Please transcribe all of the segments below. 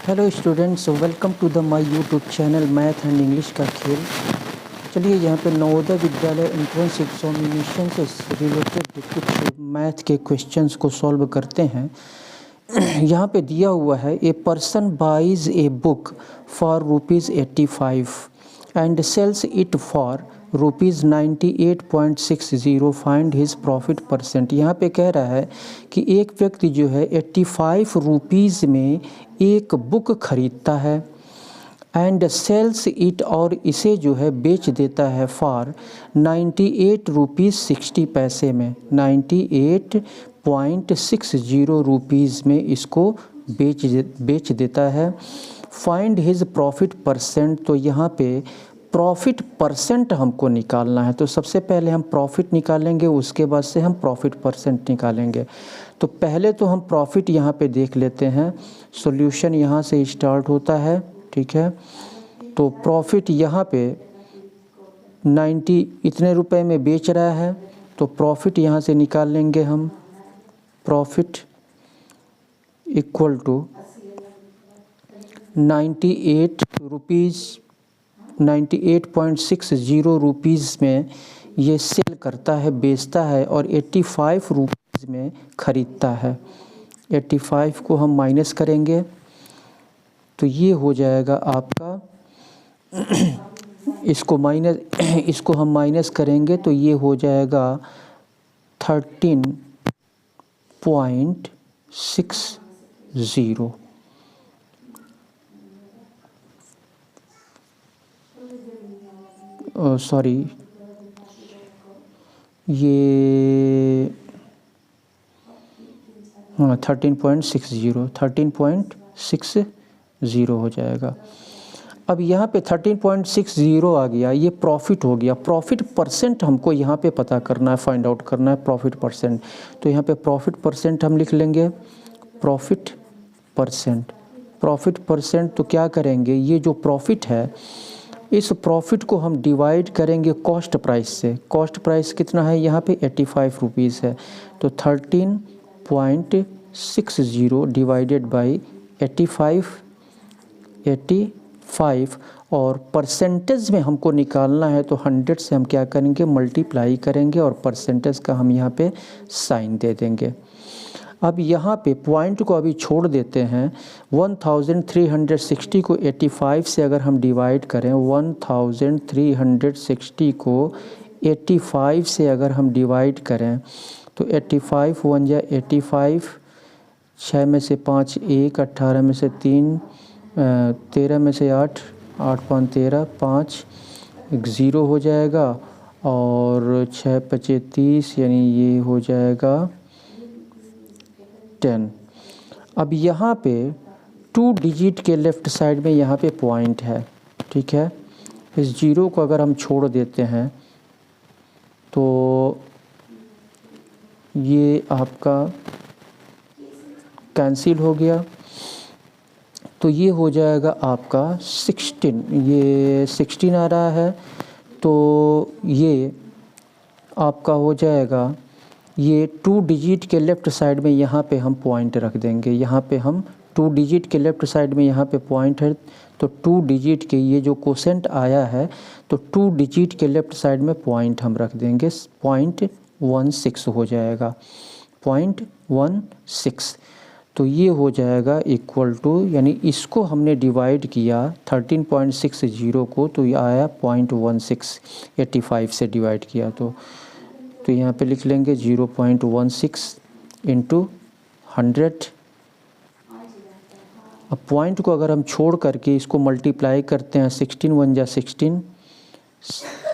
Hello students, welcome to the my YouTube channel math and English का खेल। चलिए यहाँ पे नवोदय विद्यालय एंट्रेंस एग्जामिनेशन से रिलेटेड कुछ मैथ के क्वेश्चंस को सॉल्व करते हैं। यहाँ पे दिया हुआ है a person buys a book for ₹85 and sells it for ₹98.60, find his profit percent. यहाँ पे कह रहा है कि एक व्यक्ति जो है 85 रुपीज़ में एक बुक खरीदता है एंड सेल्स इट, और इसे जो है बेच देता है फॉर 98 रुपीज़ 60 में, 98.60 रुपीज़ में इसको बेच देता है। फाइंड हिज प्रॉफिट परसेंट, तो यहाँ पे प्रॉफिट परसेंट हमको निकालना है। तो सबसे पहले हम प्रॉफिट निकालेंगे, उसके बाद से हम प्रॉफिट परसेंट निकालेंगे। तो पहले तो हम प्रॉफिट यहाँ पे देख लेते हैं। सॉल्यूशन यहाँ से स्टार्ट होता है, ठीक है। तो प्रॉफिट यहाँ पे 90 इतने रुपए में बेच रहा है, तो प्रॉफिट यहाँ से निकाल लेंगे हम। प्रॉफिट इक्वल टू 98.60 रुपीज़ में ये सेल करता है, बेचता है, और 85 रुपीज़ में ख़रीदता है। 85 को हम माइनस करेंगे तो ये हो जाएगा आपका इसको हम माइनस करेंगे तो ये हो जाएगा 13.60। सॉरी, ये 13.60 हो जाएगा। अब यहाँ पे 13.60 आ गया, ये प्रॉफिट हो गया। प्रॉफिट परसेंट हमको यहाँ पे पता करना है, फाइंड आउट करना है प्रॉफिट परसेंट। तो यहाँ पे प्रॉफिट परसेंट हम लिख लेंगे, प्रॉफिट परसेंट। प्रॉफिट परसेंट तो क्या करेंगे, ये जो प्रॉफिट है इस प्रॉफिट को हम डिवाइड करेंगे कॉस्ट प्राइस से। कॉस्ट प्राइस कितना है यहाँ पे 85 रुपीज़ है, तो 13.60 डिवाइडेड बाई 85 और परसेंटेज में हमको निकालना है, तो 100 से हम क्या करेंगे, मल्टीप्लाई करेंगे और परसेंटेज का हम यहाँ पे साइन दे देंगे। अब यहाँ पे पॉइंट को अभी छोड़ देते हैं। 1360 को 85 से अगर हम डिवाइड करें, 1360 को 85 से अगर हम डिवाइड करें तो 85 1 जा 85, 6 में से 5 1, 18 में से 3, 13 में से 8, 8 5 13, 5 एक 0 हो जाएगा, और 6 5 30, यानी ये हो जाएगा 10। अब यहाँ पे 2 डिजिट के लेफ़्ट साइड में यहाँ पे पॉइंट है, ठीक है। इस 0 को अगर हम छोड़ देते हैं तो ये आपका कैंसिल हो गया, तो ये हो जाएगा आपका 16। ये 16 आ रहा है, तो ये आपका हो जाएगा, ये 2 डिजिट के लेफ़्ट साइड में यहाँ पे हम पॉइंट रख देंगे। यहाँ पे हम 2 डिजिट के लेफ़्ट साइड में यहाँ पे पॉइंट है, तो 2 डिजिट के ये जो कोसेंट आया है, तो 2 डिजिट के लेफ़्ट साइड में पॉइंट हम रख देंगे। 0.16 हो जाएगा, 0.16। तो ये हो जाएगा इक्वल टू, यानी इसको हमने डिवाइड किया 13.60 को, तो ये आया 0.16। 85 से डिवाइड किया तो यहाँ पे लिख लेंगे 0.16 इंटू 100। अब पॉइंट को अगर हम छोड़ करके इसको मल्टीप्लाई करते हैं, 16 1 जा 16,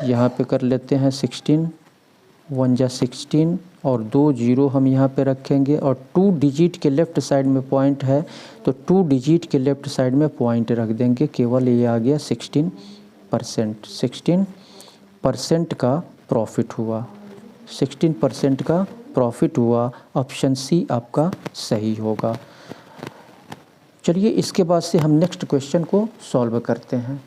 यहाँ पे कर लेते हैं 16 1 जा 16, और 2 0 हम यहाँ पे रखेंगे, और 2 डिजिट के लेफ़्ट साइड में पॉइंट है, तो 2 डिजिट के लेफ़्ट साइड में पॉइंट रख देंगे। केवल ये आ गया 16%। 16% का प्रॉफिट हुआ, 16% का प्रॉफिट हुआ। ऑप्शन सी आपका सही होगा। चलिए इसके बाद से हम नेक्स्ट क्वेश्चन को सॉल्व करते हैं।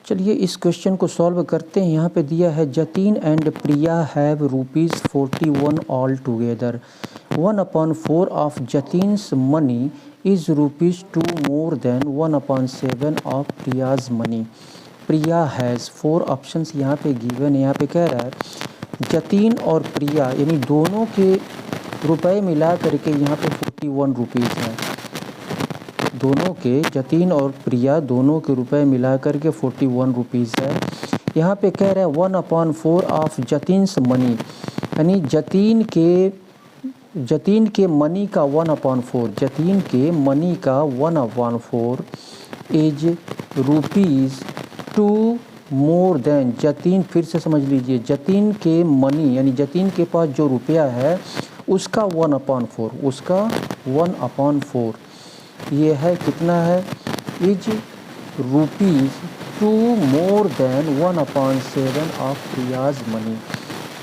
चलिए इस क्वेश्चन को सॉल्व करते हैं। यहाँ पे दिया है Jatin and Priya have ₹41 all together 1/4 of Jatin's money is ₹2 more than 1/7 of Priya's money. Priya has 4 options यहाँ पे गिवन है। यहाँ पे कह रहा है जतीन और प्रिया यानी दोनों के रुपए मिला करके यहाँ पे 41 रुपीज़ है। दोनों के जतीन और प्रिया दोनों के रुपए मिला करके 41 रुपीज़ है। यहाँ पे कह रहा है 1/4 ऑफ जतीन्स मनी यानी जतीन के मनी का 1/4, जतीन के मनी का 1/4 इज ₹2 मोर देन, जतीन फिर से समझ लीजिए, जतीन के मनी यानी जतीन के पास जो रुपया है उसका 1/4, उसका 1/4 ये है कितना है, is ₹2 more than 1/7 of Priya's money.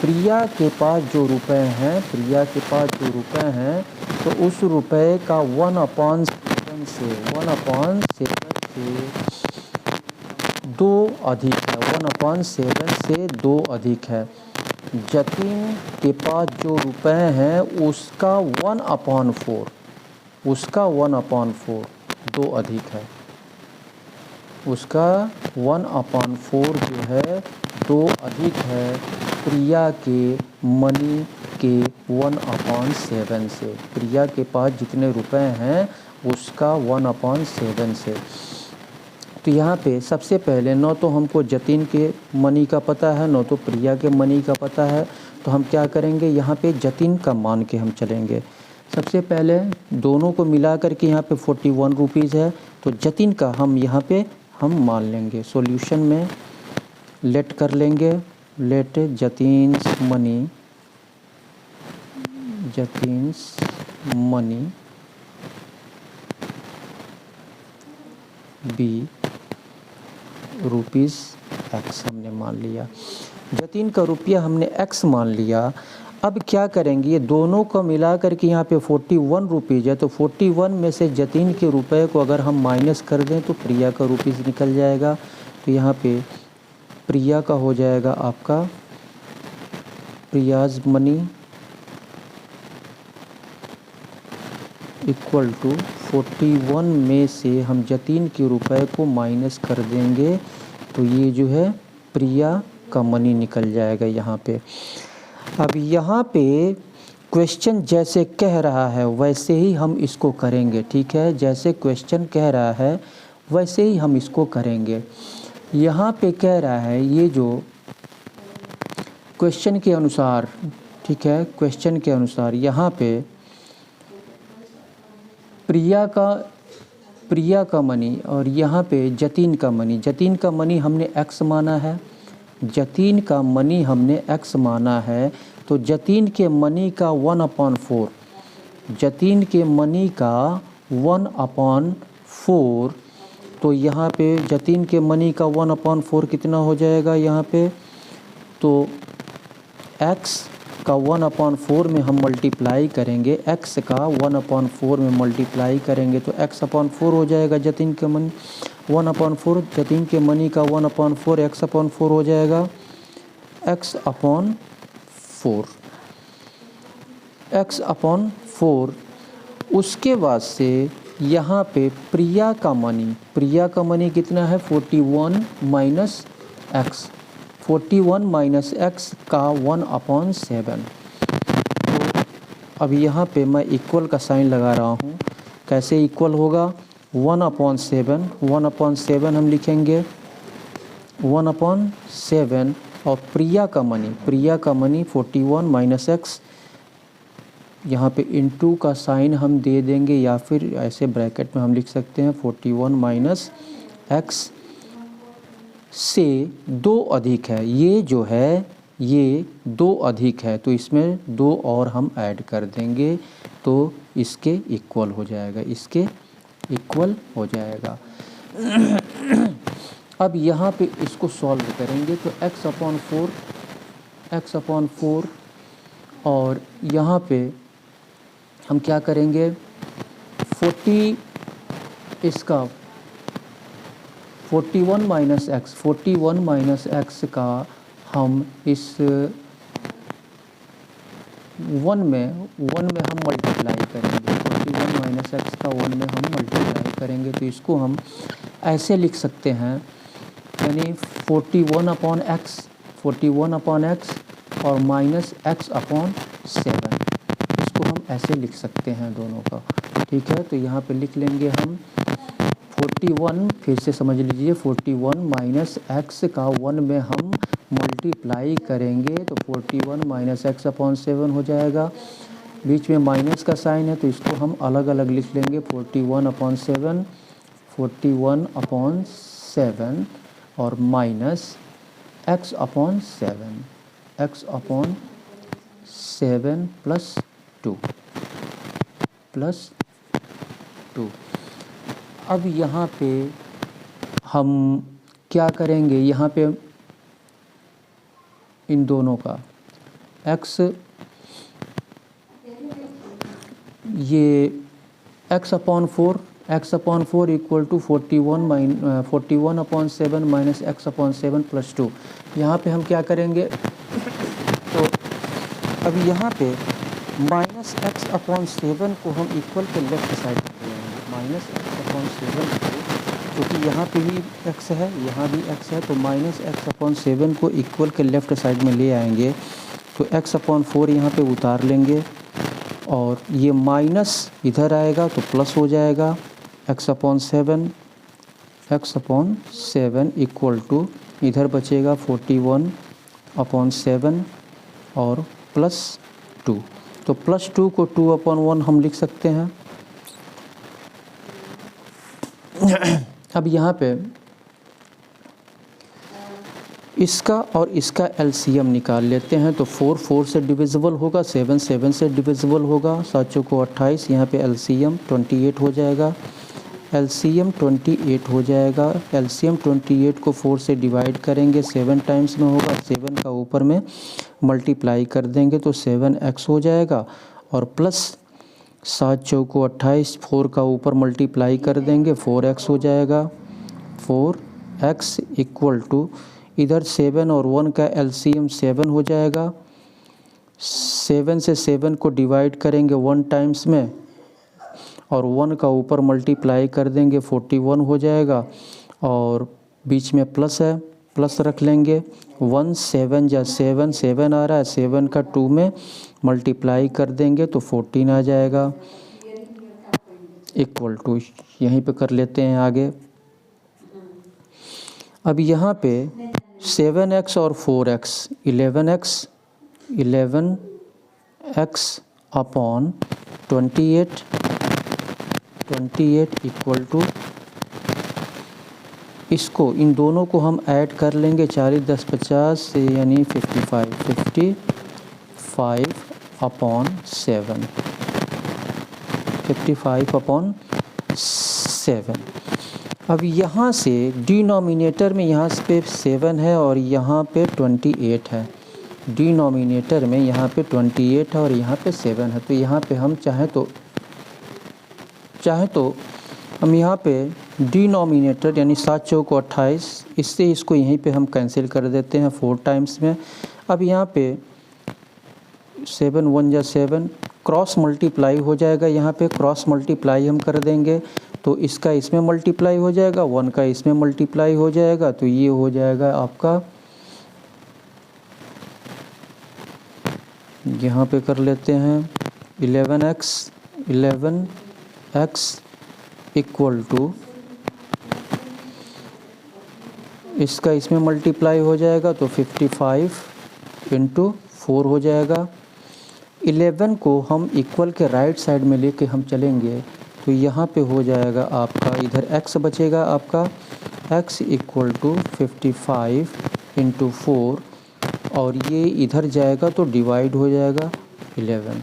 Priya के पास जो रुपए हैं, प्रिया के पास जो रुपए हैं तो उस रुपए का 1/7 से 2 अधिक है, 1/7 से 2 अधिक है। जतीन के पास जो रुपए हैं उसका 1/4, उसका 1/4 2 अधिक है, उसका 1/4 जो है 2 अधिक है प्रिया के मनी के 1/7 से। प्रिया के पास जितने रुपए हैं उसका 1/7 से। तो यहाँ पे सबसे पहले न तो हमको जतीन के मनी का पता है, न तो प्रिया के मनी का पता है, तो हम क्या करेंगे यहाँ पे जतीन का मान के हम चलेंगे। सबसे पहले दोनों को मिला करके यहाँ पे 41 रुपीज़ है तो जतीन का हम यहाँ पे हम मान लेंगे। सॉल्यूशन में लेट कर लेंगे, लेट जतीन्स मनी बी ₹X हमने मान लिया। जतीन का रुपया हमने X मान लिया। अब क्या करेंगे, ये दोनों को मिला करके यहाँ पे 41 रुपीज़ है तो 41 में से जतीन के रुपए को अगर हम माइनस कर दें तो प्रिया का रुपीज़ निकल जाएगा। तो यहाँ पे प्रिया का हो जाएगा आपका प्रियाज मनी इक्वल टू 41 में से हम जतीन के रुपए को माइनस कर देंगे तो ये जो है प्रिया का मनी निकल जाएगा यहाँ पे। अब यहाँ पे क्वेश्चन जैसे कह रहा है वैसे ही हम इसको करेंगे, ठीक है। जैसे क्वेश्चन कह रहा है वैसे ही हम इसको करेंगे। यहाँ पे कह रहा है ये जो क्वेश्चन के अनुसार, ठीक है, क्वेश्चन के अनुसार यहाँ पे प्रिया का मनी और यहाँ पे जतीन का मनी हमने X माना है, जतीन का मनी हमने X माना है तो जतीन के मनी का 1/4, जतीन के मनी का 1/4 तो यहाँ पे जतीन के मनी का 1/4 कितना हो जाएगा यहाँ पे, तो X का 1/4 में हम मल्टीप्लाई करेंगे, X का 1/4 में मल्टीप्लाई करेंगे तो X/4 हो जाएगा। जतीन के मनी 1/4, जतीन के मनी का 1/4 X/4 हो जाएगा, X/4। उसके बाद से यहाँ पे प्रिया का मनी कितना है 41 माइनस X, 41 माइनस X का 1/7। तो अब यहाँ पे मैं इक्वल का साइन लगा रहा हूँ। कैसे इक्वल होगा, 1/7 हम लिखेंगे 1/7 और प्रिया का मनी 41 माइनस X, यहाँ पे इनटू का साइन हम दे देंगे या फिर ऐसे ब्रैकेट में हम लिख सकते हैं 41 माइनस X से 2 अधिक है, ये जो है ये 2 अधिक है तो इसमें 2 और हम ऐड कर देंगे तो इसके इक्वल हो जाएगा, इसके इक्वल हो जाएगा। अब यहाँ पे इसको सॉल्व करेंगे तो X/4 और यहाँ पे हम क्या करेंगे 41 माइनस X का हम इस वन में हम मल्टीप्लाई करेंगे, 41 माइनस एक्स का 1 में हम मल्टीप्लाई करेंगे, तो इसको हम ऐसे लिख सकते हैं, यानी 41 अपॉन एक्स, 41 अपॉन एक्स और माइनस एक्स अपॉन 7, इसको हम ऐसे लिख सकते हैं दोनों का। ठीक है, तो यहाँ पे लिख लेंगे हम 41, फिर से समझ लीजिए, 41 माइनस एक्स का 1 में हम मल्टीप्लाई करेंगे तो 41 माइनस एक्स अपॉन 7 हो जाएगा। बीच में माइनस का साइन है तो इसको हम अलग अलग लिख लेंगे, 41 अपॉन 7, 41 अपॉन 7 और minus X upon 7, x upon 7 plus 2 plus 2। अब यहाँ पे हम क्या करेंगे, यहाँ पे इन दोनों का x, ये x upon 4 equal to 41 upon 7 minus X upon 7 plus 2। यहाँ पे हम क्या करेंगे, तो अब यहाँ पे माइनस एक्स अपॉन 7 को हम इक्वल के लेफ्ट साइड में लेंगे, माइनस एक्स अपॉन 7 को, क्योंकि यहाँ पे भी x है यहाँ भी x है, तो माइनस एक्स अपॉन 7 को इक्वल के लेफ्ट साइड में ले आएंगे, तो x अपॉन 4 यहाँ पे उतार लेंगे और ये माइनस इधर आएगा तो प्लस हो जाएगा, x अपॉन 7 इक्वल टू इधर बचेगा 41 अपॉन 7 और प्लस 2, तो प्लस 2 को 2 अपॉन 1 हम लिख सकते हैं। अब यहाँ पे इसका और इसका एलसीएम निकाल लेते हैं, तो 4 4 से डिविजिबल होगा, 7 7 से डिविजिबल होगा, 7 चौको 28, यहाँ पे एलसीएम 28 हो जाएगा, एलसीएम 28 हो जाएगा। एलसीएम 28 को 4 से डिवाइड करेंगे, 7 टाइम्स में होगा, 7 का ऊपर में मल्टीप्लाई कर देंगे तो 7x हो जाएगा, और प्लस 7 चौको 28, 4 का ऊपर मल्टीप्लाई कर देंगे 4x हो जाएगा, 4x इक्वल टू इधर 7 और 1 का एलसीएम 7 हो जाएगा, 7 से 7 को डिवाइड करेंगे 1 टाइम्स में और 1 का ऊपर मल्टीप्लाई कर देंगे 41 हो जाएगा, और बीच में प्लस है, प्लस रख लेंगे, 1 7 या 7 7 आ रहा है, 7 का 2 में मल्टीप्लाई कर देंगे तो 14 आ जाएगा, इक्वल टू, यहीं पे कर लेते हैं आगे। अब यहाँ पे 7x और 4x 11x upon 28 equal to, इसको इन दोनों को हम ऐड कर लेंगे, 40 10 50 से यानी 55 अपॉन 7, 55 अपॉन 7। अब यहाँ से डिनोमिनेटर में यहाँ पे 7 है और यहाँ पे 28 है, डिनोमिनेटर में यहाँ पे 28 है और यहाँ पे 7 है, तो यहाँ पे हम चाहे तो हम यहाँ पे डिनोमिनेटर यानी 7 चौको 28, इससे इसको यहीं पे हम कैंसिल कर देते हैं 4 टाइम्स में। अब यहाँ पे 7 1 या 7 क्रॉस मल्टीप्लाई हो जाएगा, यहाँ पे क्रॉस मल्टीप्लाई हम कर देंगे तो इसका इसमें मल्टीप्लाई हो जाएगा, 1 का इसमें मल्टीप्लाई हो जाएगा, तो ये हो जाएगा आपका, यहाँ पे कर लेते हैं 11x इक्वल टू, इसका इसमें मल्टीप्लाई हो जाएगा तो 55 इंटू 4 हो जाएगा। 11 को हम इक्वल के राइट साइड में लेके हम चलेंगे तो यहाँ पे हो जाएगा आपका, इधर x बचेगा आपका, x इक्वल टू 55 इंटू 4 और ये इधर जाएगा तो डिवाइड हो जाएगा 11।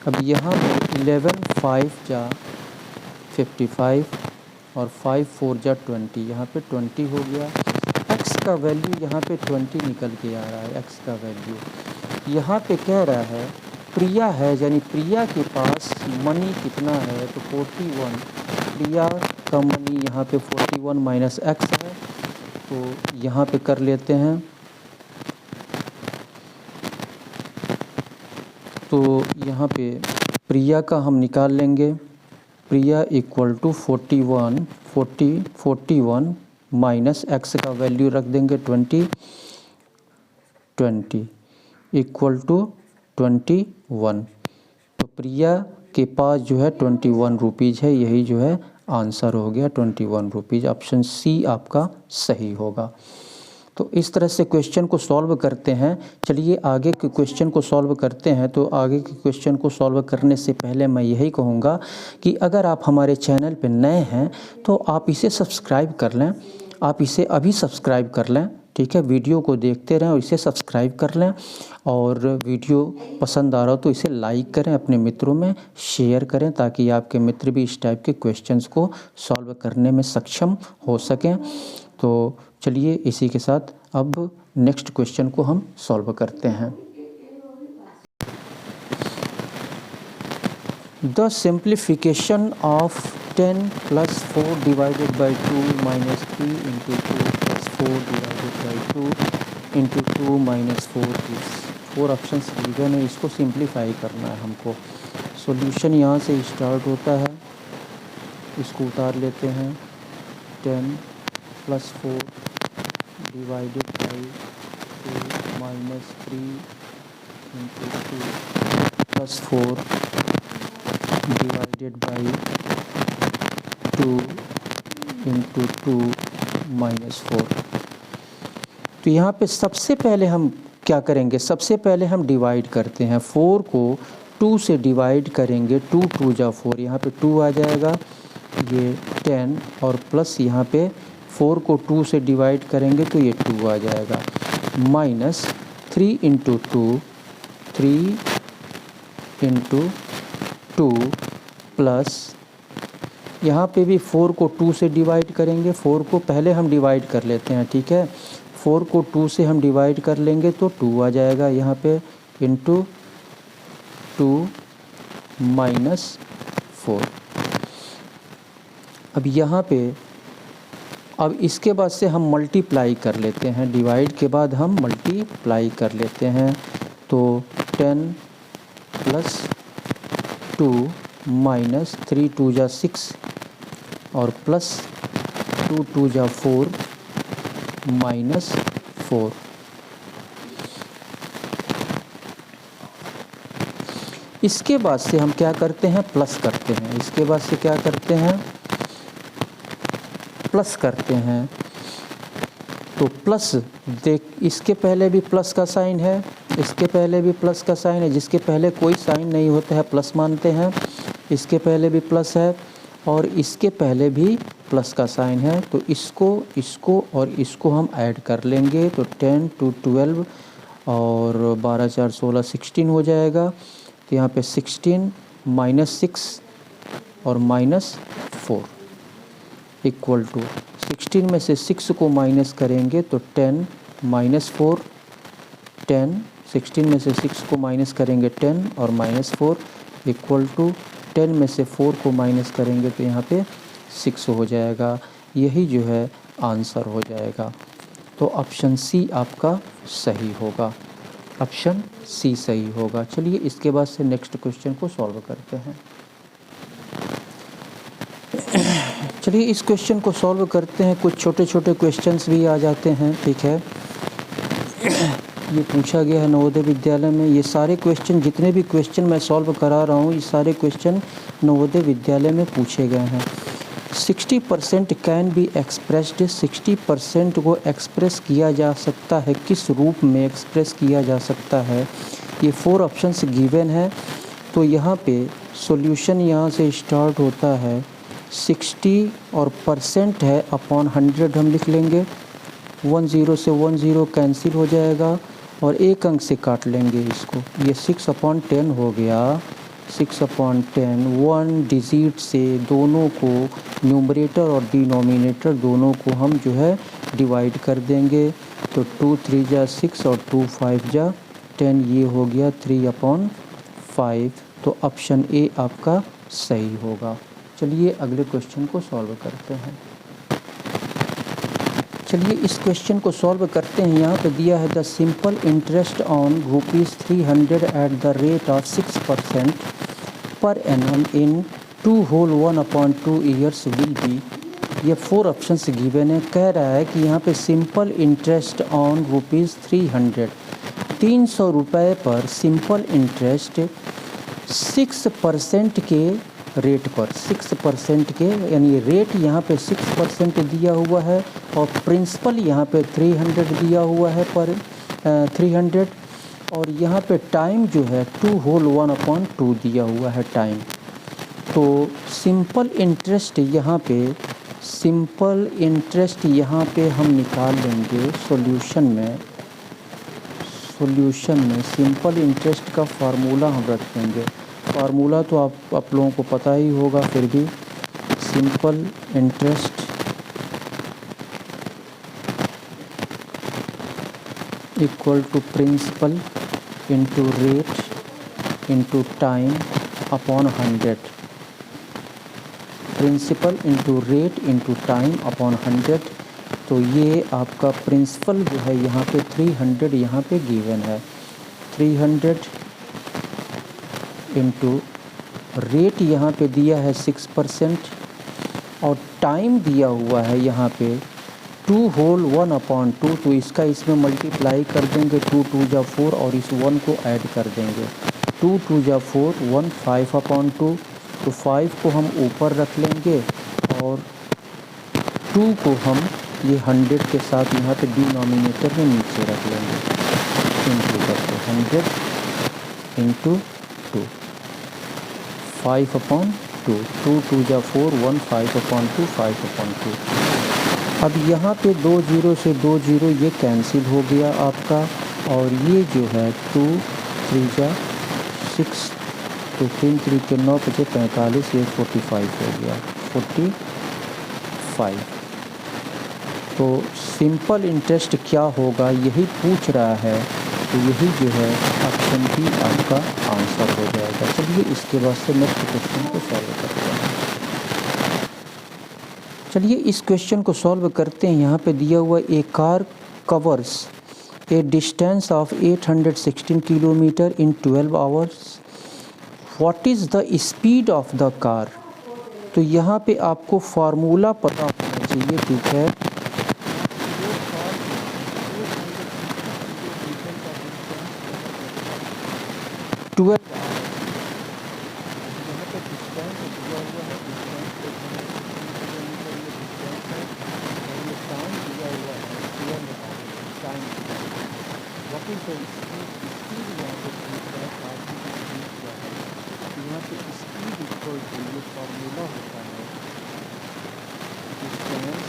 अब यहाँ पे 11 5 जा 55 और 5 4 जा 20, यहाँ पे 20 हो गया। x का वैल्यू यहाँ पे 20 निकल के आ रहा है, x का वैल्यू यहाँ पे कह रहा है प्रिया है, यानी प्रिया के पास मनी कितना है, तो 41, प्रिया का मनी यहाँ पे 41 माइनस एक्स है, तो यहाँ पे कर लेते हैं, तो तो यहाँ पे प्रिया का हम निकाल लेंगे। प्रिया इक्वल टू 41 माइनस एक्स का वैल्यू रख देंगे 20 इक्वल टू 21। तो प्रिया के पास जो है 21 रुपीज़ है, यही जो है आंसर हो गया 21 रुपीज़। ऑप्शन सी आपका सही होगा। तो इस तरह से क्वेश्चन को सॉल्व करते हैं। चलिए आगे के क्वेश्चन को सॉल्व करते हैं। तो आगे के क्वेश्चन को सॉल्व करने से पहले मैं यही कहूँगा कि अगर आप हमारे चैनल पर नए हैं तो आप इसे सब्सक्राइब कर लें। आप इसे अभी सब्सक्राइब कर लें, ठीक है। वीडियो को देखते रहें और इसे सब्सक्राइब कर लें। और वीडियो पसंद आ रहा हो तो इसे लाइक करें, अपने मित्रों में शेयर करें, ताकि आपके मित्र भी इस टाइप के क्वेश्चंस को सॉल्व करने में सक्षम हो सकें। तो चलिए इसी के साथ अब नेक्स्ट क्वेश्चन को हम सॉल्व करते हैं। The simplification of 10 + 4 divided by 2 - 3 × 2 + 4 divided by 2 × 2 - 4 इस 4 ऑप्शंस गिवन है। इसको सिंप्लीफाई करना है हमको। सॉल्यूशन यहाँ से स्टार्ट होता है, इसको उतार लेते हैं। 10 + 4 डिवाइडेड बाई 2 - 3 × 2 + 4 डिवाइडेड बाई 2 × 2 - 4। तो यहाँ पे सबसे पहले हम क्या करेंगे, सबसे पहले हम डिवाइड करते हैं। 4 को 2 से डिवाइड करेंगे, 2 × 2 = 4, यहाँ पे 2 आ जाएगा, ये 10 और प्लस यहाँ पे 4 को 2 से डिवाइड करेंगे तो ये 2 आ जाएगा, माइनस 3 × 2 3 × 2 प्लस यहाँ पे भी 4 को 2 से डिवाइड करेंगे। 4 को पहले हम डिवाइड कर लेते हैं, ठीक है। 4 को 2 से हम डिवाइड कर लेंगे तो 2 आ जाएगा यहाँ पे, इंटू 2 - 4। अब यहाँ पे अब इसके बाद से हम मल्टीप्लाई कर लेते हैं। डिवाइड के बाद हम मल्टीप्लाई कर लेते हैं। तो 10 + 2 - 3 × 2 = 6 और प्लस 2 × 2 = 4 - 4। इसके बाद से हम क्या करते हैं, प्लस करते हैं। इसके बाद से क्या करते हैं, प्लस करते हैं। तो प्लस देख, इसके पहले भी प्लस का साइन है, इसके पहले भी प्लस का साइन है। जिसके पहले कोई साइन नहीं होता है प्लस मानते हैं। इसके पहले भी प्लस है और इसके पहले भी प्लस का साइन है। तो इसको और इसको हम ऐड कर लेंगे। तो 10 × 12 और 12 × 4 = 16, 16 हो जाएगा। तो यहाँ पे 16 - 6 और -4 इक्वल टू 16 में से 6 को माइनस करेंगे तो 10 - 4 10 16 में से 6 को माइनस करेंगे 10 और -4 इक्वल टू 10 में से 4 को माइनस करेंगे तो यहाँ पे 6 हो जाएगा। यही जो है आंसर हो जाएगा। तो ऑप्शन सी आपका सही होगा, ऑप्शन सी सही होगा। चलिए इसके बाद से नेक्स्ट क्वेश्चन को सॉल्व करते हैं। चलिए इस क्वेश्चन को सॉल्व करते हैं। कुछ छोटे छोटे क्वेश्चंस भी आ जाते हैं, ठीक है। ये पूछा गया है नवोदय विद्यालय में। ये सारे क्वेश्चन, जितने भी क्वेश्चन मैं सॉल्व करा रहा हूँ, ये सारे क्वेश्चन नवोदय विद्यालय में पूछे गए हैं। 60% कैन बी एक्सप्रेस्ड, 60% को एक्सप्रेस किया जा सकता है, किस रूप में एक्सप्रेस किया जा सकता है। ये 4 ऑप्शंस गिवन है। तो यहाँ पे सॉल्यूशन यहाँ से स्टार्ट होता है, 60 और परसेंट है अपॉन 100 हम लिख लेंगे। 10 से 10 कैंसिल हो जाएगा और एक अंक से काट लेंगे इसको। ये 6/10 हो गया, 6/10। 1 डिजिट से दोनों को, न्यूमरेटर और डिनोमिनेटर दोनों को हम जो है डिवाइड कर देंगे। तो 2 × 3 = 6 और 2 × 5 = 10, ये हो गया 3/5। तो ऑप्शन ए आपका सही होगा। चलिए अगले क्वेश्चन को सॉल्व करते हैं। चलिए इस क्वेश्चन को सॉल्व करते हैं। यहाँ पे दिया है the simple interest on ₹300 at the rate of 6% per annum in 2 whole 1/2 years will be. ये 4 ऑप्शंस गिवन है। कह रहा है कि यहाँ पे सिंपल इंटरेस्ट ऑन ₹300 ₹300 पर सिंपल इंटरेस्ट 6% के रेट पर 6% के, यानी रेट यहाँ पे 6% दिया हुआ है और प्रिंसिपल यहाँ पे 300 दिया हुआ है पर 300, और यहाँ पे टाइम जो है 2 होल 1/2 दिया हुआ है टाइम। तो सिंपल इंटरेस्ट यहाँ पे हम निकाल लेंगे सॉल्यूशन में सिंपल इंटरेस्ट का फार्मूला हम रखेंगे। फार्मूला तो आप लोगों को पता ही होगा, फिर भी simple interest equal to principal into rate into time upon 100। Principal into rate into time upon 100। तो ये आपका प्रिंसिपल जो है यहाँ पे 300 यहाँ पे गिवन है। 300 इंटू रेट यहाँ पे दिया है 6% और टाइम दिया हुआ है यहाँ पे 2 होल 1/2। तो इसका इसमें मल्टीप्लाई कर देंगे, 2 2 जा 4 और इस 1 को ऐड कर देंगे। 2 2 जा 4 1 5/2। तो 5 को हम ऊपर रख लेंगे और 2 को हम ये 100 के साथ यहाँ पे डिनोमिनेटर में नीचे रख लेंगे। इंटू करके 100 इंटू 2 5/2। 2 2 जा 4 1 5/2 5/2। अब यहाँ पे 2 0 से 2 0 ये कैंसिल हो गया आपका, और ये जो है 2 3 जा 6, तो 3 3 के 9 5 45, ये 45 हो गया 45। तो सिंपल इंटरेस्ट क्या होगा यही पूछ रहा है, तो यही जो है ऑप्शन बी आपका आंसर हो जाएगा। चलिए इसके बाद से नेक्स्ट क्वेश्चन को सॉल्व करते हैं। चलिए इस क्वेश्चन को सॉल्व करते हैं। यहाँ पे दिया हुआ a car covers a distance of 816 kilometre in 12 hours. What is the speed of the car. तो यहाँ पे आपको फार्मूला पता होना चाहिए, ठीक है। 12 यहाँ पे स्पीड इक्वल टू ये फार्मूला होता है डिस्टेंस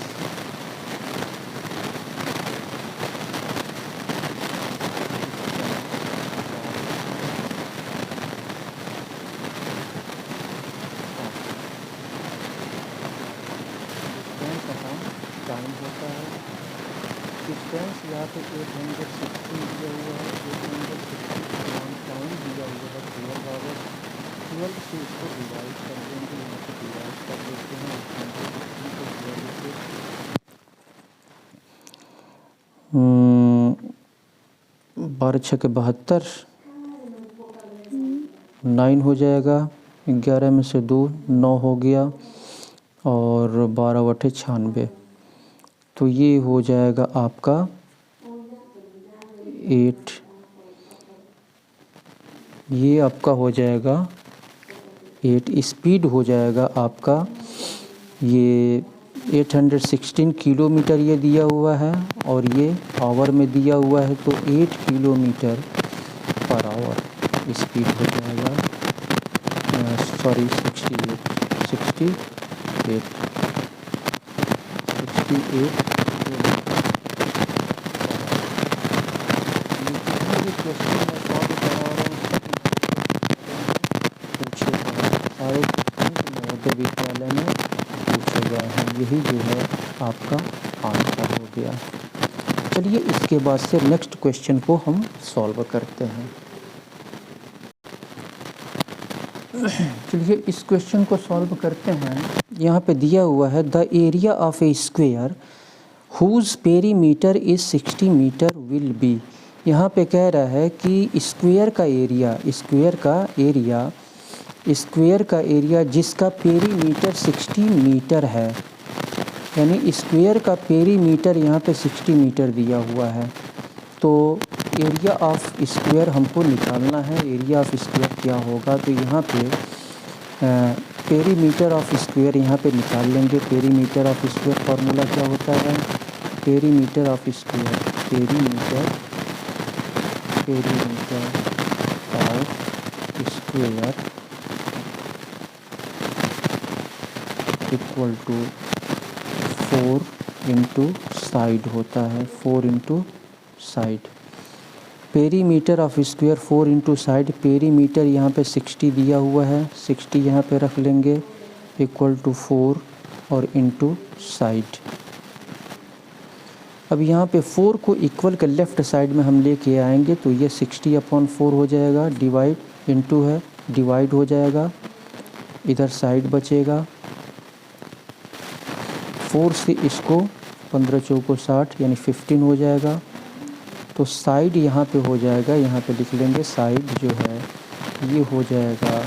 अपॉन टाइम होता है। डिस्टेंस यहाँ पे 816 दिया हुआ है, 816 अपॉन टाइम दिया हुआ है 12 आवर्स। 12 से इसको डिवाइड कर देंगे, यहाँ पे डिवाइड कर देते हैं 12 6 के 72, 9 हो जाएगा। 11 में से 2 9 हो गया और 12 8 96। तो ये हो जाएगा आपका 8, ये आपका हो जाएगा 8। स्पीड हो जाएगा आपका ये 816 किलोमीटर ये दिया हुआ है और ये आवर में दिया हुआ है, तो 8 किलोमीटर पर आवर स्पीड हो जाएगा। सॉरी 68 विद्यालय में पूछे गए हैं, यही जो है आपका आंसर हो गया। चलिए इसके बाद से नेक्स्ट क्वेश्चन को हम सॉल्व करते हैं। चलिए इस क्वेश्चन को सॉल्व करते हैं। यहाँ पे दिया हुआ है the area of a square whose perimeter is 60 meter will be. यहाँ पे कह रहा है कि स्क्वायर का एरिया जिसका पेरीमीटर 60 मीटर है, यानी स्क्वायर का पेरीमीटर यहाँ पे 60 मीटर दिया हुआ है। तो एरिया ऑफ स्क्वायर हमको निकालना है। एरिया ऑफ स्क्वायर क्या होगा, तो यहाँ पे पेरीमीटर ऑफ स्क्वायर यहाँ पे निकाल लेंगे। पेरीमीटर ऑफ स्क्वायर फार्मूला क्या होता है, perimeter of square, perimeter of square equal to 4 into side होता है, 4 into side. Perimeter of square 4 into side, perimeter यहाँ पे 60 दिया हुआ है, 60 यहाँ पे रख लेंगे इक्वल टू 4 और इंटू साइड। अब यहाँ पे 4 को इक्वल के लेफ़्ट साइड में हम लेके आएंगे तो ये 60/4 हो जाएगा, डिवाइड इंटू है, डिवाइड हो जाएगा, इधर साइड बचेगा। 4 से इसको 15 चौको 60 यानी 15 हो जाएगा। तो साइड यहाँ पे हो जाएगा, यहाँ पे लिख लेंगे साइड जो है ये हो जाएगा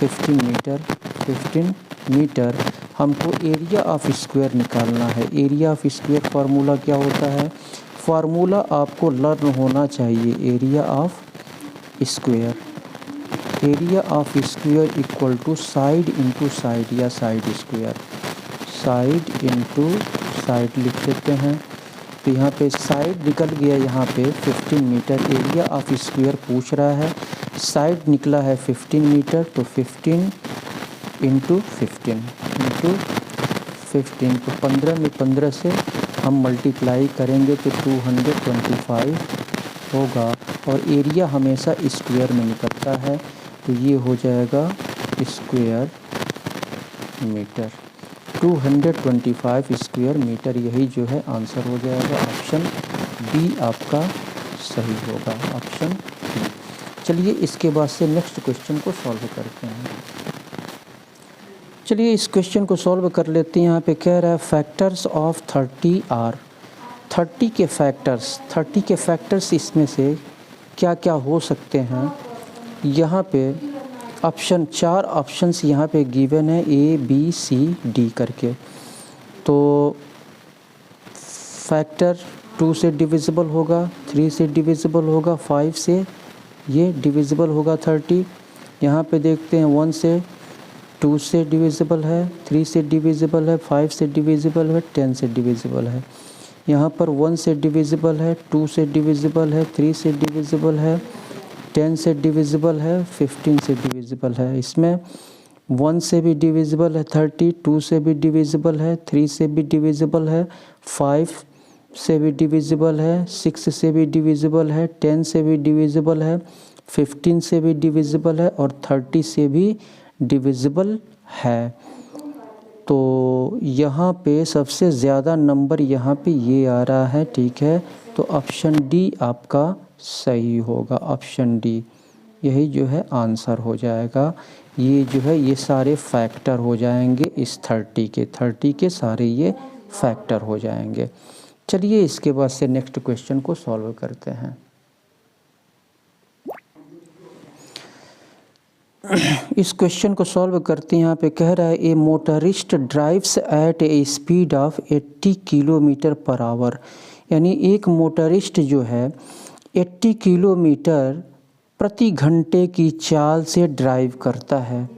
15 मीटर। 15 मीटर हमको एरिया ऑफ स्क्वायर निकालना है। एरिया ऑफ स्क्वायर फार्मूला क्या होता है, फार्मूला आपको लर्न होना चाहिए। Area of square, area of square equal to side into side या side square, side into side लिख देते हैं। तो यहाँ पे साइड निकल गया, यहाँ पे 15 मीटर। एरिया ऑफ स्क्वायर पूछ रहा है, साइड निकला है 15 मीटर, तो 15 इंटू 15 इंटू 15, तो 15 में 15 से हम मल्टीप्लाई करेंगे तो 225 होगा। और एरिया हमेशा स्क्वायर में निकलता है, तो ये हो जाएगा स्क्वायर मीटर, 225 स्क्वायर मीटर। यही जो है आंसर हो जाएगा, ऑप्शन बी आपका सही होगा, ऑप्शन बी। चलिए इसके बाद से नेक्स्ट क्वेश्चन को सॉल्व करते हैं। चलिए इस क्वेश्चन को सॉल्व कर लेते हैं। यहाँ पे कह रहा है फैक्टर्स ऑफ 30 आर। 30 के फैक्टर्स इसमें से क्या क्या हो सकते हैं। यहाँ पे ऑप्शन 4 ऑप्शंस यहाँ पे गिवन है, ए बी सी डी करके। तो फैक्टर 2 से डिविजिबल होगा, 3 से डिविजिबल होगा, 5 से ये डिविजिबल होगा 30। यहाँ पे देखते हैं 1 से 2 से डिविजिबल है, 3 से डिविजिबल है, 5 से डिविजिबल है, 10 से डिविजिबल है। यहाँ पर 1 से डिविजिबल है, 2 से डिविजिबल है, 3 से डिविजिबल है, 10 से डिविजिबल है, 15 से डिविजिबल है। इसमें 1 से भी डिविजिबल है 30, 2 से भी डिविजिबल है, 3 से भी डिविजिबल है, 5 से भी डिविजिबल है, 6 से भी डिविजिबल है, 10 से भी डिविजिबल है, 15 से भी डिविजिबल है और 30 से भी डिविजिबल है। तो यहाँ पे सबसे ज़्यादा नंबर यहाँ पे ये आ रहा है, ठीक है। तो ऑप्शन डी आपका सही होगा, ऑप्शन डी यही जो है आंसर हो जाएगा। ये जो है ये सारे फैक्टर हो जाएंगे इस 30 के सारे ये फैक्टर हो जाएंगे। चलिए इसके बाद से नेक्स्ट क्वेश्चन को सॉल्व करते हैं। इस क्वेश्चन को सॉल्व करते हैं। यहाँ पे कह रहा है a motorist drives at a speed of 80 kilometre per hour, यानी एक मोटरिस्ट जो है 80 किलोमीटर प्रति घंटे की चाल से ड्राइव करता है।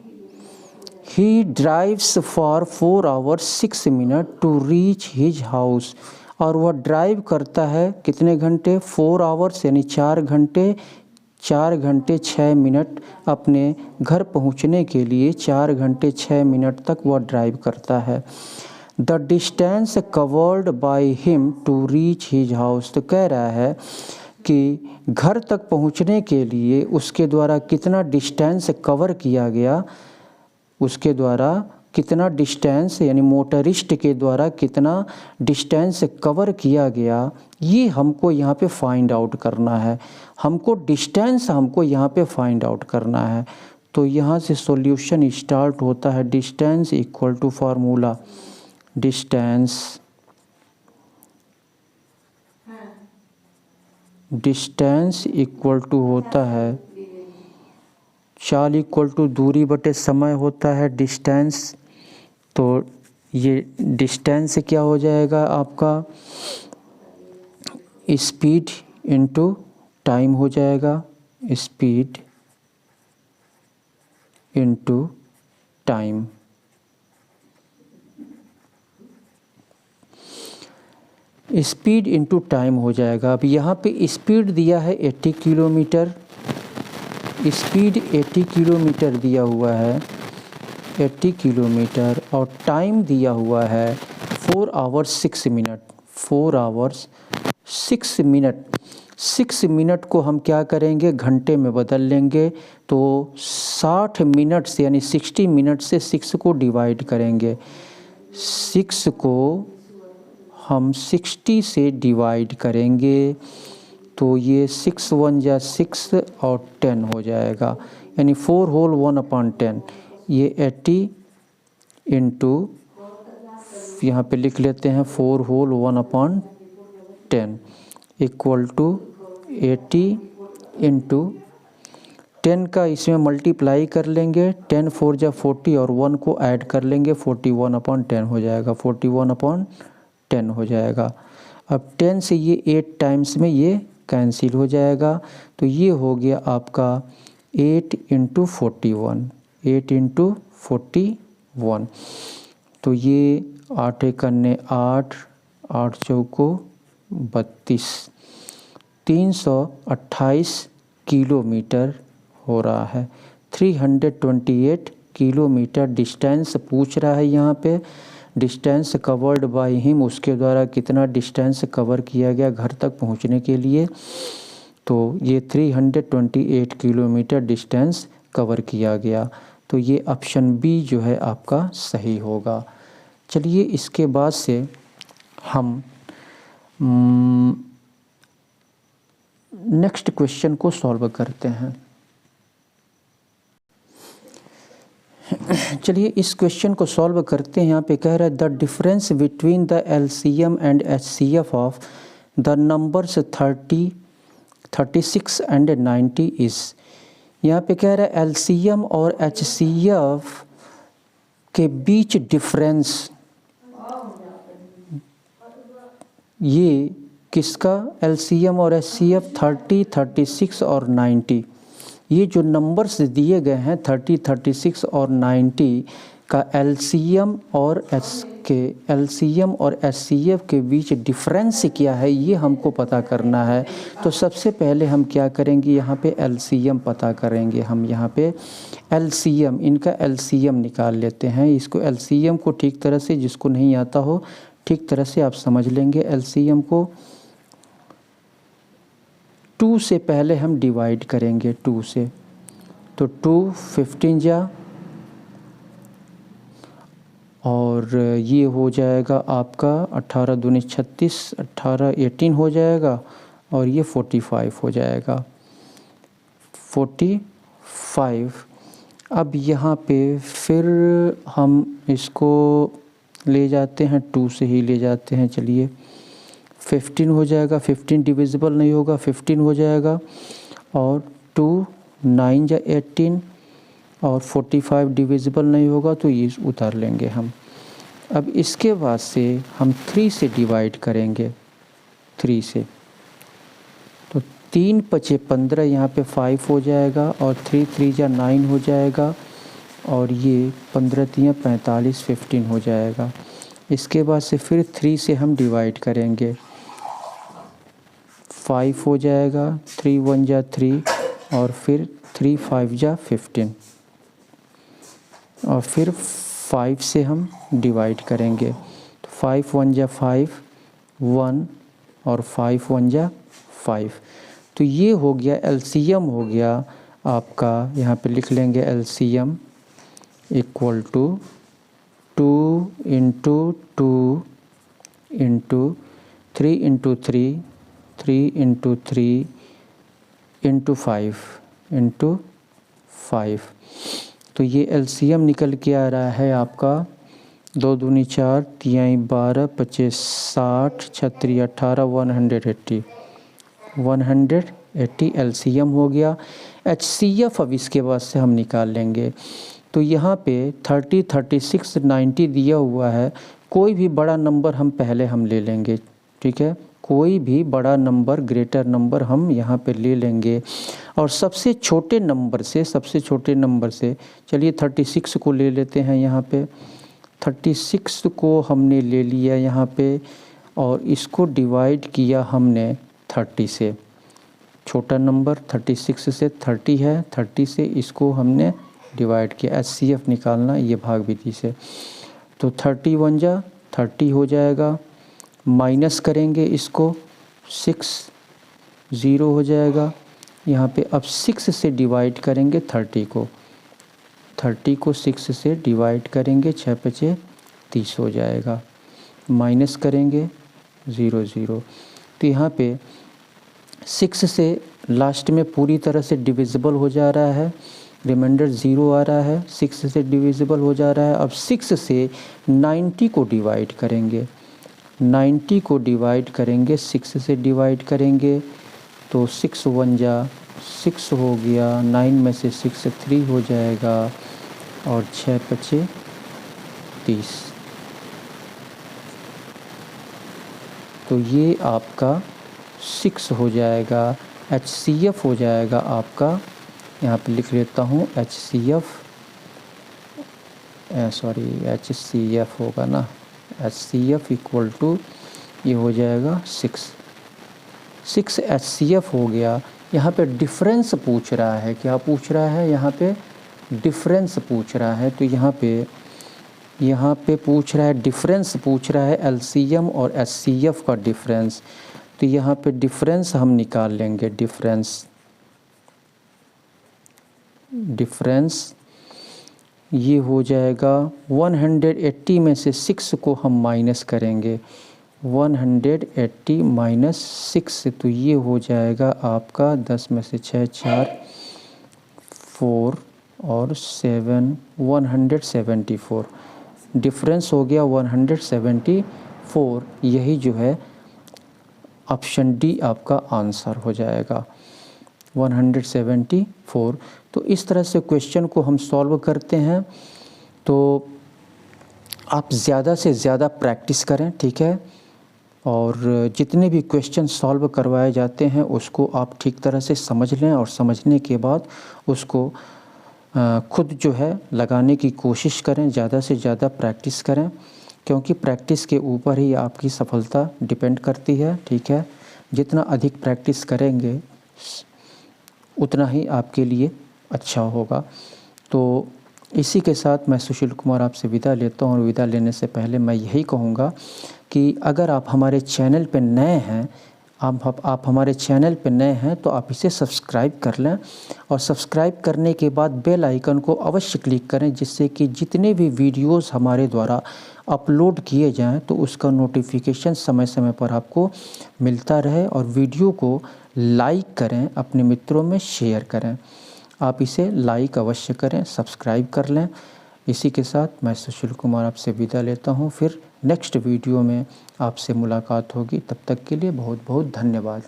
He drives for 4 hours 6 minute to reach his house, और वह ड्राइव करता है कितने घंटे, 4 आवर्स यानी 4 घंटे 6 मिनट अपने घर पहुंचने के लिए 4 घंटे 6 मिनट तक वह ड्राइव करता है। The distance covered by him to reach his house, तो कह रहा है कि घर तक पहुंचने के लिए उसके द्वारा कितना डिस्टेंस कवर किया गया, उसके द्वारा कितना डिस्टेंस यानी मोटरिस्ट के द्वारा कितना डिस्टेंस कवर किया गया, ये हमको यहाँ पे फाइंड आउट करना है। हमको डिस्टेंस हमको यहाँ पे फाइंड आउट करना है। तो यहाँ से सॉल्यूशन स्टार्ट होता है। Distance equal to formula, distance distance equal to होता है चाल इक्वल टू दूरी बटे समय होता है डिस्टेंस। तो ये डिस्टेंस क्या हो जाएगा आपका स्पीड इनटू टाइम हो जाएगा, speed into time. Speed into time हो जाएगा। अब यहाँ पे स्पीड दिया है 80 किलोमीटर, स्पीड 80 किलोमीटर दिया हुआ है, 80 किलोमीटर, और टाइम दिया हुआ है 4 hours 6 minute, 4 hours 6 minute. 6 minute को हम क्या करेंगे, घंटे में बदल लेंगे। तो 60 मिनट से यानी 60 मिनट से 6 को डिवाइड करेंगे। 6 को हम 60 से डिवाइड करेंगे तो ये 6 1 जा 6 और 10 हो जाएगा, यानी 4 होल 1/10। ये 80 इंटू यहाँ पे लिख लेते हैं 4 होल 1/10 इक्वल टू 80 इंटू 10 का इसमें मल्टीप्लाई कर लेंगे, 10 4 जा 40 और 1 को ऐड कर लेंगे, 41/10 हो जाएगा, 41/10 हो जाएगा। अब 10 से ये 8 टाइम्स में ये कैंसिल हो जाएगा। तो ये हो गया आपका 8 इंटू 41, 8 इंटू 41। तो ये 8 एकन्ने 8, 8 चौको 32, 328 किलोमीटर हो रहा है। 328 किलोमीटर डिस्टेंस पूछ रहा है यहाँ पे। डिस्टेंस कवर्ड बाय हिम, उसके द्वारा कितना डिस्टेंस कवर किया गया घर तक पहुँचने के लिए। तो ये 328 किलोमीटर डिस्टेंस कवर किया गया। तो ये ऑप्शन बी जो है आपका सही होगा। चलिए इसके बाद से हम नेक्स्ट क्वेश्चन को सॉल्व करते हैं। चलिए इस क्वेश्चन को सॉल्व करते हैं। यहाँ पे कह रहा है the difference between the LCM and HCF of the numbers 30, 36 and 90 is. यहाँ पे कह रहा है एलसीएम और एचसीएफ के बीच डिफरेंस, ये किसका, एलसीएम और एचसीएफ 30, 36 और 90। ये जो नंबर्स दिए गए हैं 30, 36 और 90 का एलसीएम और एचसीएफ के बीच डिफरेंस क्या है, ये हमको पता करना है। तो सबसे पहले हम क्या करेंगे, यहाँ पे एलसीएम पता करेंगे। हम यहाँ पे एलसीएम, इनका एलसीएम निकाल लेते हैं। इसको एलसीएम को ठीक तरह से, जिसको नहीं आता हो ठीक तरह से आप समझ लेंगे। एलसीएम को 2 से पहले हम डिवाइड करेंगे, 2 से। तो 2 15 जा, और ये हो जाएगा आपका 18 दूनी 36, 18 18 हो जाएगा, और ये 45 हो जाएगा, 45। अब यहाँ पे फिर हम इसको ले जाते हैं, 2 से ही ले जाते हैं। चलिए 15 हो जाएगा, 15 डिविजिबल नहीं होगा, 15 हो जाएगा, और 2 9 जा 18, और 45 डिविजिबल नहीं होगा, तो ये उतार लेंगे हम। अब इसके बाद से हम 3 से डिवाइड करेंगे, 3 से। तो 3 5 15, यहाँ पे 5 हो जाएगा, और 3 3 जा 9 हो जाएगा, और ये 15 3 45, 15 हो जाएगा। इसके बाद से फिर 3 से हम डिवाइड करेंगे, 5 हो जाएगा, 3 1 जा 3, और फिर 3 5 जा 15, और फिर 5 से हम डिवाइड करेंगे। तो 5 1 जा 5, 1, और 5 1 जा 5। तो ये हो गया एलसीएम, हो गया आपका। यहाँ पे लिख लेंगे LCM equal to 2 into 2 into 3 into 3, 3 into 3 into 5 into 5। तो ये एलसीएम निकल के आ रहा है आपका 2 दूनी 4, 3 12, 25 60, 36 18, 180, 180 एलसीएम हो गया। एचसीएफ अब इसके बाद से हम निकाल लेंगे। तो यहाँ पे 30, 36, 90 दिया हुआ है। कोई भी बड़ा नंबर हम पहले ले लेंगे, ठीक है। कोई भी बड़ा नंबर, ग्रेटर नंबर हम यहाँ पे ले लेंगे और सबसे छोटे नंबर से चलिए 36 को ले लेते हैं। यहाँ पे 36 को हमने ले लिया यहाँ पे और इसको डिवाइड किया हमने 30 से। छोटा नंबर 36 से 30 है, 30 से इसको हमने डिवाइड किया। एचसीएफ निकालना ये भाग विधि से। तो 31 जा 30 हो जाएगा, माइनस करेंगे इसको 6, 0 हो जाएगा। यहाँ पे अब 6 से डिवाइड करेंगे 30 को, 30 को 6 से डिवाइड करेंगे, 6 5 30 हो जाएगा। माइनस करेंगे 0, 0। तो यहाँ पे 6 से लास्ट में पूरी तरह से डिविजिबल हो जा रहा है, रिमाइंडर 0 आ रहा है, 6 से डिविजिबल हो जा रहा है। अब 6 से 90 को डिवाइड करेंगे, 90 को डिवाइड करेंगे, 6 से डिवाइड करेंगे तो 6 1 जा 6 हो गया, 9 में से 6 3 हो जाएगा और 6 5 30। तो ये आपका 6 हो जाएगा। एचसीएफ हो जाएगा आपका, यहाँ पे लिख लेता हूँ एचसीएफ, सॉरी एचसीएफ होगा ना, एचसीएफ इक्वल टू ये हो जाएगा 6 एचसीएफ हो गया। यहाँ पे डिफरेंस पूछ रहा है, क्या पूछ रहा है? यहाँ पे डिफरेंस पूछ रहा है। तो यहाँ पे पूछ रहा है, डिफरेंस पूछ रहा है, एलसीएम और एचसीएफ का डिफरेंस। तो यहाँ पे डिफरेंस हम निकाल लेंगे। डिफरेंस ये हो जाएगा 180 में से 6 को हम माइनस करेंगे, 180 माइनस 6 तो ये हो जाएगा आपका 10 में से 6 4 4 और 7 174। डिफरेंस हो गया 174। यही जो है ऑप्शन डी आपका आंसर हो जाएगा 174। तो इस तरह से क्वेश्चन को हम सॉल्व करते हैं। तो आप ज़्यादा से ज़्यादा प्रैक्टिस करें, ठीक है। और जितने भी क्वेश्चन सॉल्व करवाए जाते हैं उसको आप ठीक तरह से समझ लें और समझने के बाद उसको खुद जो है लगाने की कोशिश करें, ज़्यादा से ज़्यादा प्रैक्टिस करें, क्योंकि प्रैक्टिस के ऊपर ही आपकी सफलता डिपेंड करती है, ठीक है। जितना अधिक प्रैक्टिस करेंगे उतना ही आपके लिए अच्छा होगा। तो इसी के साथ मैं सुशील कुमार आपसे विदा लेता हूँ और विदा लेने से पहले मैं यही कहूँगा कि अगर आप हमारे चैनल पर नए हैं, आप हमारे चैनल पर नए हैं तो आप इसे सब्सक्राइब कर लें और सब्सक्राइब करने के बाद बेल आइकन को अवश्य क्लिक करें, जिससे कि जितने भी वीडियोस हमारे द्वारा अपलोड किए जाएं तो उसका नोटिफिकेशन समय समय पर आपको मिलता रहे। और वीडियो को लाइक करें, अपने मित्रों में शेयर करें। आप इसे लाइक अवश्य करें, सब्सक्राइब कर लें। इसी के साथ मैं सुशील कुमार आपसे विदा लेता हूँ। फिर नेक्स्ट वीडियो में आपसे मुलाकात होगी। तब तक के लिए बहुत बहुत धन्यवाद।